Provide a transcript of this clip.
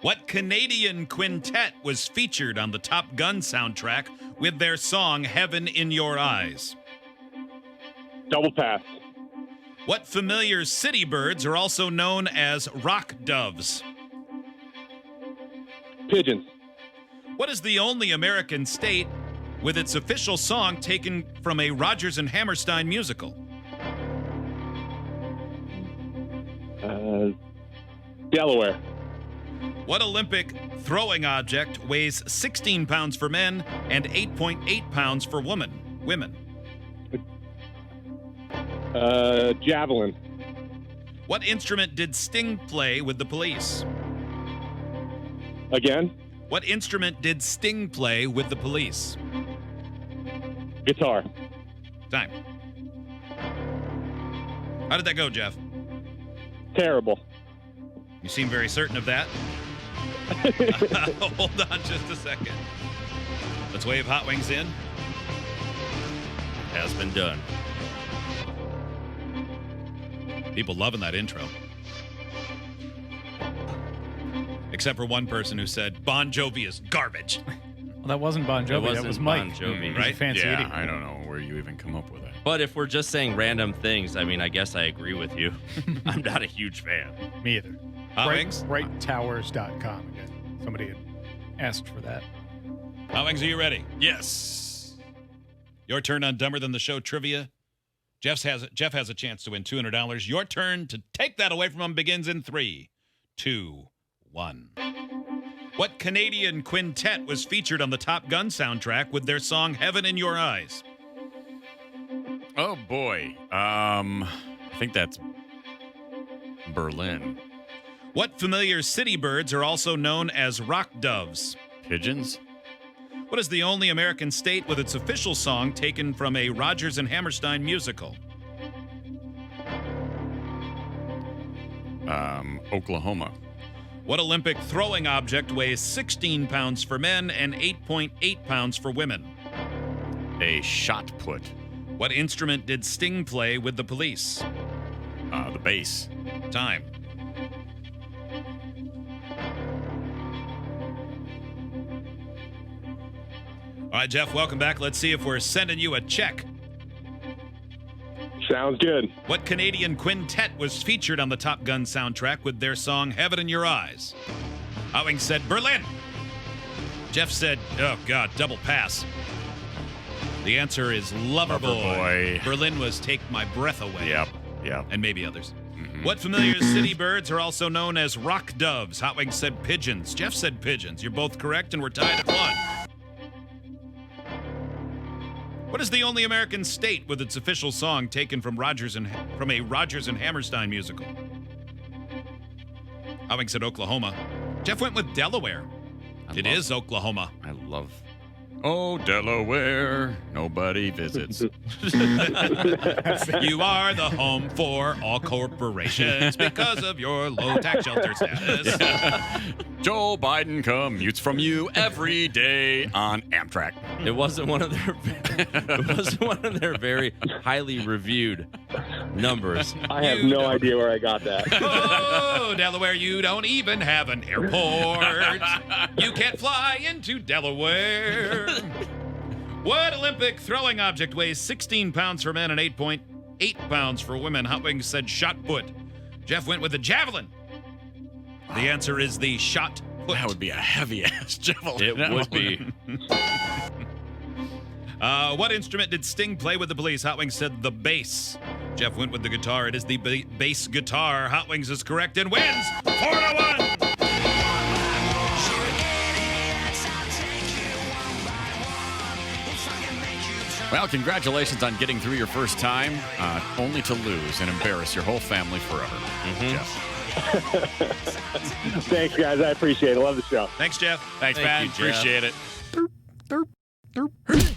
What Canadian quintet was featured on the Top Gun soundtrack with their song Heaven in Your Eyes? Double pass. What familiar city birds are also known as rock doves? Pigeons. What is the only American state with its official song taken from a Rodgers and Hammerstein musical? Delaware. What Olympic throwing object weighs 16 pounds for men and 8.8 pounds for women? Javelin. What instrument did Sting play with the Police? Again. What instrument did Sting play with the Police? Guitar. Time. How did that go, Jeff? Terrible. You seem very certain of that. Hold on just a second. Let's wave Hot Wings in. Has been done. People loving that intro. Except for one person who said Bon Jovi is garbage. Well, that wasn't Bon Jovi. That was Mike. Bon Jovi. He's a fancy Yeah, idiot. I don't know where you even come up with that. But if we're just saying random things, I mean, I guess I agree with you. I'm not a huge fan. Me either. Hot Wings? Brighttowers.com again. Somebody had asked for that. Hot Wings, are you ready? Yes. Your turn on Dumber Than the Show trivia. Jeff has a chance to win $200. Your turn to take that away from him begins in 3, 2, 1. What Canadian quintet was featured on the Top Gun soundtrack with their song Heaven in Your Eyes? Oh, boy. I think that's Berlin. What familiar city birds are also known as rock doves? Pigeons? What is the only American state with its official song taken from a Rodgers and Hammerstein musical? Oklahoma. What Olympic throwing object weighs 16 pounds for men and 8.8 pounds for women? A shot put. What instrument did Sting play with the Police? The bass. Time. All right, Jeff, welcome back. Let's see if we're sending you a check. Sounds good. What Canadian quintet was featured on the Top Gun soundtrack with their song Heaven in Your Eyes? Howing said Berlin. Jeff said, oh, God, double pass. The answer is Loverboy. Loverboy. Berlin was Take My Breath Away. Yep. And maybe others. What familiar city birds are also known as rock doves? Hot Wings said pigeons. Jeff said pigeons. You're both correct, and we're tied at 1. What is the only American state with its official song taken from a Rodgers and Hammerstein musical? Hot Wings said Oklahoma. Jeff went with Delaware. It is Oklahoma. I love. Oh, Delaware, nobody visits. You are the home for all corporations because of your low tax shelter status. Joe Biden commutes from you every day on Amtrak. It wasn't one of their very highly reviewed numbers. I have no idea where I got that. Oh, Delaware, you don't even have an airport. You can't fly into Delaware. What Olympic throwing object weighs 16 pounds for men and 8.8 pounds for women? Hot Wings said shot put. Jeff went with the javelin. The answer is the shot put. That would be a heavy-ass javelin. It would be. What instrument did Sting play with the Police? Hot Wings said the bass. Jeff went with the guitar. It is the bass guitar. Hot Wings is correct and wins 4-1. Well, congratulations on getting through your first time, only to lose and embarrass your whole family forever. Jeff. Thanks, guys. I appreciate it. Love the show. Thanks, Jeff. Thanks, Thank man. you, Jeff. Appreciate it.